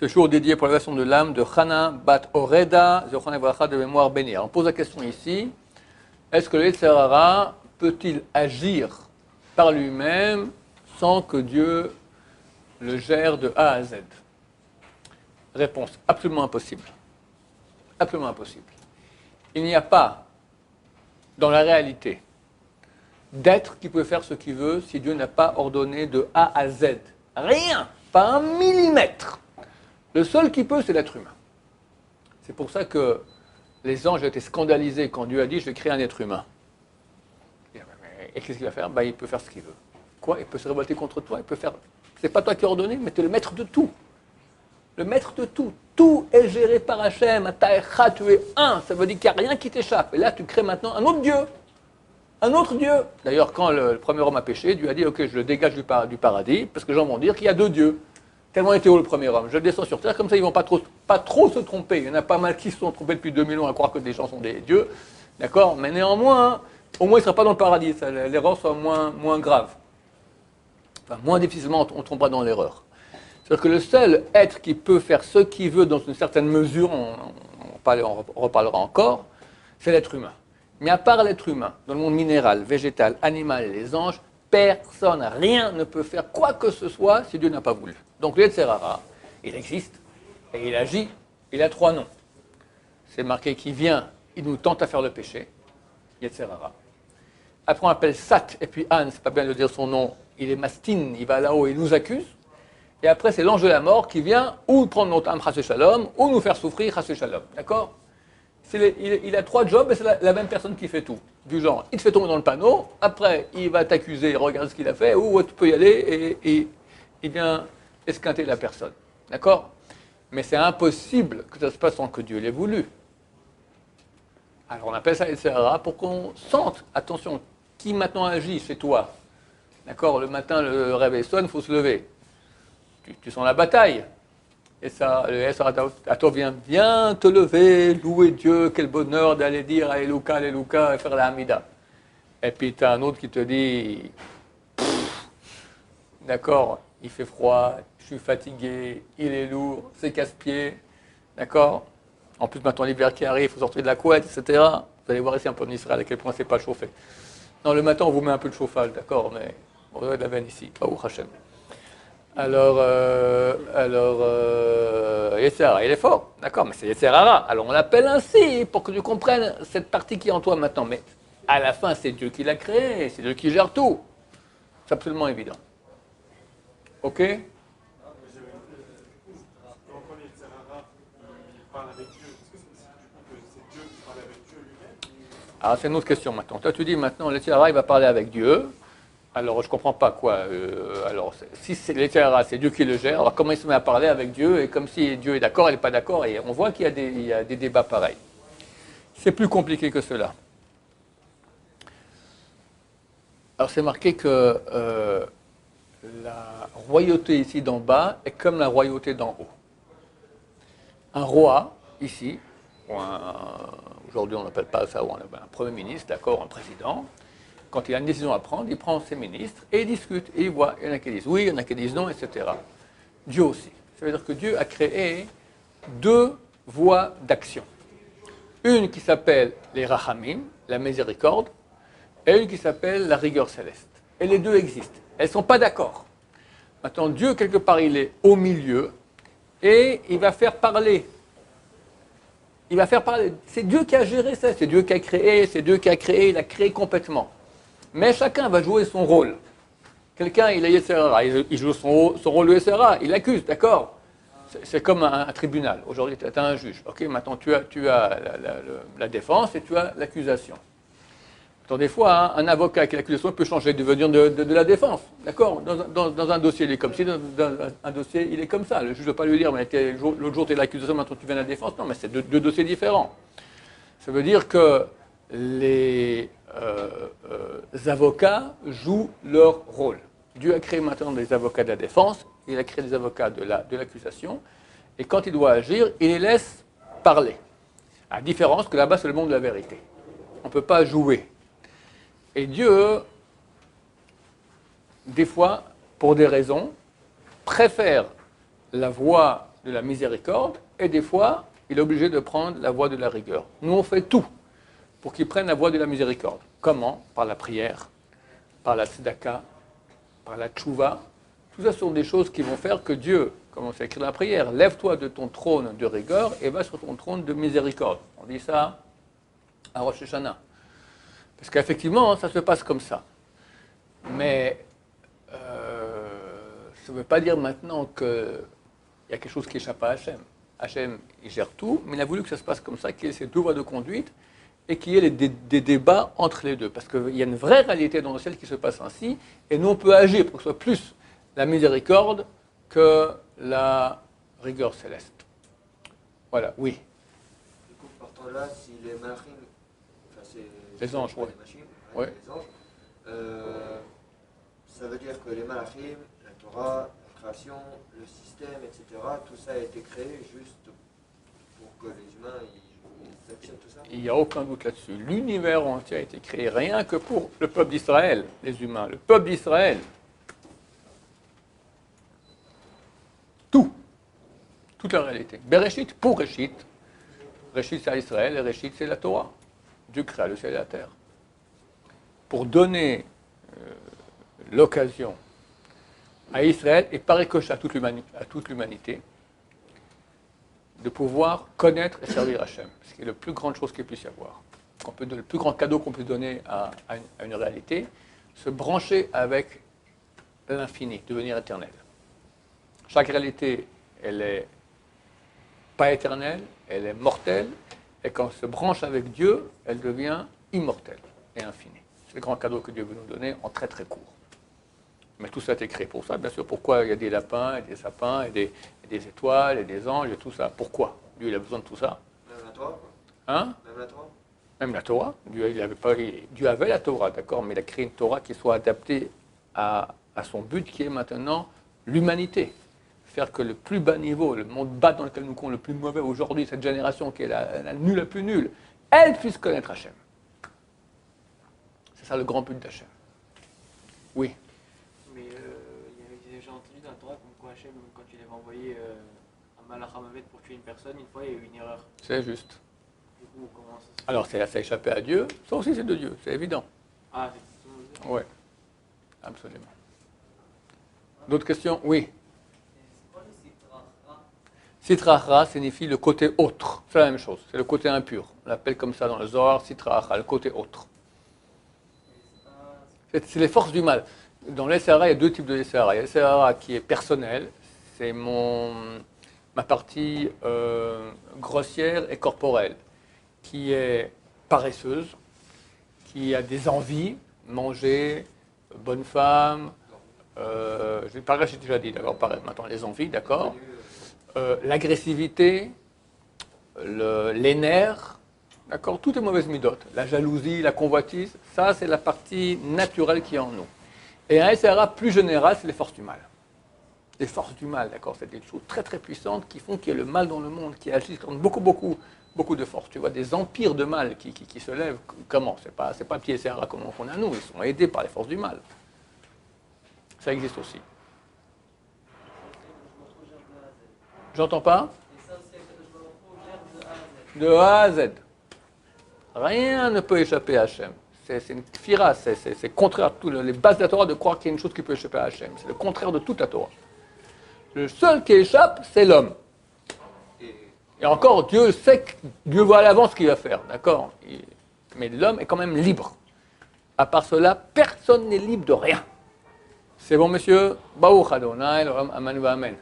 Ce jour dédié pour l'élévation de l'âme de Chana Bat Oreda, Zochana Bracha de mémoire bénie. Alors on pose la question ici, est-ce que le Yetzer Hara peut-il agir par lui-même sans que Dieu le gère de A à Z? Réponse, absolument impossible. Absolument impossible. Il n'y a pas, dans la réalité, d'être qui peut faire ce qu'il veut si Dieu n'a pas ordonné de A à Z. Rien, pas un millimètre. Le seul qui peut, c'est l'être humain. C'est pour ça que les anges étaient scandalisés quand Dieu a dit « je vais créer un être humain ». Et qu'est-ce qu'il va faire? Il peut faire ce qu'il veut. Quoi? Il peut se révolter contre toi, il peut faire... C'est pas toi qui as ordonné, mais tu es le maître de tout. Le maître de tout. Tout est géré par Hachem. Ataecha, tu es un. Ça veut dire qu'il n'y a rien qui t'échappe. Et là, tu crées maintenant un autre Dieu. Un autre Dieu. D'ailleurs, quand le premier homme a péché, Dieu a dit « ok, je le dégage du paradis, parce que les gens vont dire qu'il y a deux dieux. » Tellement était haut le premier homme. Je le descends sur terre, comme ça ils ne vont pas trop se tromper. Il y en a pas mal qui se sont trompés depuis 2000 ans à croire que des gens sont des dieux. D'accord? Mais néanmoins, au moins il ne sera pas dans le paradis. L'erreur sera moins grave. Enfin, moins difficilement on tombera dans l'erreur. C'est-à-dire que le seul être qui peut faire ce qu'il veut dans une certaine mesure, on reparlera encore, c'est l'être humain. Mais à part l'être humain, dans le monde minéral, végétal, animal et les anges, personne, rien ne peut faire quoi que ce soit si Dieu n'a pas voulu. Donc le Yetzer Hara, il existe et il agit, il a trois noms. C'est marqué qu'il vient, il nous tente à faire le péché, Yetzer Hara. Après on appelle Sat et puis An, c'est pas bien de dire son nom, il est mastin, il va là-haut et il nous accuse. Et après c'est l'ange de la mort qui vient ou prendre notre âme, Chas Shalom, ou nous faire souffrir, Chas Shalom. D'accord? Il a trois jobs et c'est la même personne qui fait tout. Du genre, il te fait tomber dans le panneau, après il va t'accuser, regarde ce qu'il a fait, ou tu peux y aller et il vient esquinter la personne. D'accord? Mais c'est impossible que ça se passe sans que Dieu l'ait voulu. Alors on appelle ça Yetzer Hara pour qu'on sente, attention, qui maintenant agit, c'est toi. D'accord? Le matin, le réveil sonne, il faut se lever. Tu sens la bataille. Et ça, le Yetzer Hara vient te lever, louer Dieu, quel bonheur d'aller dire Alléluia, Alléluia et faire la Hamida. Et puis tu as un autre qui te dit, d'accord, il fait froid, je suis fatigué, il est lourd, c'est casse-pied, d'accord? En plus maintenant l'hiver qui arrive, il faut sortir de la couette, etc. Vous allez voir ici un peu en Israël à quel point c'est pas chauffé. Non, le matin on vous met un peu de chauffage, d'accord, mais on va de la veine ici, pas au Hachem. Alors, Yetzer Hara, il est fort, d'accord, mais c'est Yetzer Hara. Alors on l'appelle ainsi pour que tu comprennes cette partie qui est en toi maintenant. Mais à la fin, c'est Dieu qui l'a créé, c'est Dieu qui gère tout. C'est absolument évident. Ok? Alors c'est une autre question maintenant. Toi tu dis maintenant, le Yetzer Hara, il va parler avec Dieu. Alors, je ne comprends pas quoi. Alors, si c'est le Yetzer Hara, c'est Dieu qui le gère, alors comment il se met à parler avec Dieu? Et comme si Dieu est d'accord, il n'est pas d'accord. Et on voit qu'il y a des débats pareils. C'est plus compliqué que cela. Alors, c'est marqué que la royauté ici d'en bas est comme la royauté d'en haut. Un roi, ici, aujourd'hui on n'appelle pas ça un premier ministre, d'accord, un président. Quand il a une décision à prendre, il prend ses ministres et il discute. Et il voit, il y en a qui disent oui, il y en a qui disent non, etc. Dieu aussi. Ça veut dire que Dieu a créé deux voies d'action. Une qui s'appelle les Rachamim, la miséricorde, et une qui s'appelle la rigueur céleste. Et les deux existent. Elles ne sont pas d'accord. Maintenant, Dieu, quelque part, il est au milieu et il va faire parler. Il va faire parler. C'est Dieu qui a géré ça, c'est Dieu qui a créé, il a créé complètement. Mais chacun va jouer son rôle. Quelqu'un, il a Yetzer Hara, il joue son rôle de Yetzer Hara, il accuse, d'accord? C'est comme un tribunal. Aujourd'hui, tu as un juge. Ok, maintenant, tu as la défense et tu as l'accusation. Des fois, un avocat avec l'accusation peut changer, devenir de la défense. D'accord? Dans un dossier, il est comme ci, dans un dossier, il est comme ça. Le juge ne va pas lui dire, mais l'autre jour, tu es l'accusation, maintenant tu viens de la défense. Non, mais c'est deux dossiers différents. Ça veut dire que les avocats jouent leur rôle. Dieu a créé maintenant des avocats de la défense, il a créé des avocats de l'accusation, et quand il doit agir, il les laisse parler. À différence que là-bas, c'est le monde de la vérité. On ne peut pas jouer. Et Dieu, des fois, pour des raisons, préfère la voie de la miséricorde, et des fois, il est obligé de prendre la voie de la rigueur. Nous, on fait tout pour qu'il prenne la voie de la miséricorde. Comment? Par la prière, par la tzedaka, par la tchouva. Tout ça sont des choses qui vont faire que Dieu, comme on s'écrit dans la prière, lève-toi de ton trône de rigueur et va sur ton trône de miséricorde. On dit ça à Rosh Hashanah. Parce qu'effectivement, ça se passe comme ça. Mais ça ne veut pas dire maintenant qu'il y a quelque chose qui échappe à Hachem. Hachem, il gère tout, mais il a voulu que ça se passe comme ça, qu'il y ait ces deux voies de conduite et qu'il y ait des débats entre les deux. Parce qu'il y a une vraie réalité dans le ciel qui se passe ainsi, et nous, on peut agir pour que ce soit plus la miséricorde que la rigueur céleste. Voilà, oui. Du coup, partant là, si les malachim, enfin c'est les anges, ouais. les machines, Ouais. les anges, ça veut dire que les malachim, la Torah, la création, le système, etc., tout ça a été créé juste pour que les humains ils acceptent tout ça. Il n'y a aucun doute là-dessus. L'univers entier a été créé rien que pour le peuple d'Israël, les humains. Le peuple d'Israël. Tout. Toute la réalité. Bereshit pour Réchit. Réchit c'est à Israël et Réchit c'est la Torah. Dieu créa le ciel et la terre. Pour donner l'occasion à Israël et par ricochet à toute l'humanité de pouvoir connaître et servir Hachem. Ce qui est la plus grande chose qu'il puisse y avoir. Le plus grand cadeau qu'on puisse donner à une réalité, se brancher avec l'infini, devenir éternel. Chaque réalité, elle n'est pas éternelle, elle est mortelle, et quand on se branche avec Dieu, elle devient immortelle et infinie. C'est le grand cadeau que Dieu veut nous donner en très très court. Mais tout ça a été créé pour ça, bien sûr. Pourquoi il y a des lapins, et des sapins, et des étoiles, et des anges, et tout ça? Pourquoi? Dieu, il a besoin de tout ça. Même la Torah, Hein? même la Torah. Même la Torah. Dieu avait la Torah, d'accord, mais il a créé une Torah qui soit adaptée à son but, qui est maintenant l'humanité. Faire que le plus bas niveau, le monde bas dans lequel nous comptons, le plus mauvais aujourd'hui, cette génération qui est la nulle la plus nulle, elle puisse connaître Hachem. C'est ça le grand but d'Hachem. Oui. Mais il y avait déjà entendu dans la Torah comme quoi Hachem, quand il avait envoyé un malach Hamavet pour tuer une personne, une fois il y a eu une erreur. C'est juste. Du coup, comment ça se fait? Alors, ça a échappé à Dieu. Ça aussi, c'est de Dieu, c'est évident. Ah, c'est tout. Oui, absolument. D'autres questions? Oui. Sitra Achra signifie le côté autre. C'est la même chose, c'est le côté impur. On l'appelle comme ça dans le Zohar, Sitra Achra, le côté autre. C'est les forces du mal. Dans l'Essara, il y a deux types de Essara. Il y a l'Essara qui est personnel, c'est ma partie grossière et corporelle, qui est paresseuse, qui a des envies, manger, bonne femme, j'ai déjà dit, d'accord, maintenant les envies, d'accord, l'agressivité, les nerfs, d'accord, toutes les mauvaises midotes, la jalousie, la convoitise, ça c'est la partie naturelle qui est en nous. Et un SRA plus général, c'est les forces du mal. Les forces du mal, d'accord, c'est des choses très très puissantes qui font qu'il y a le mal dans le monde, qui agissent comme beaucoup de force. Tu vois, des empires de mal qui se lèvent. Comment? C'est pas un petit SRA comme on a nous, ils sont aidés par les forces du mal. Ça existe aussi. J'entends pas? De A à Z. Rien ne peut échapper à Hachem. C'est une kfira, c'est contraire à tout. Les bases de la Torah de croire qu'il y a une chose qui peut échapper à Hachem. C'est le contraire de toute la Torah. Le seul qui échappe, c'est l'homme. Et encore, Dieu sait que Dieu voit à l'avance ce qu'il va faire, d'accord? Mais l'homme est quand même libre. À part cela, personne n'est libre de rien. C'est bon, monsieur? Baruch Adonai, Amen.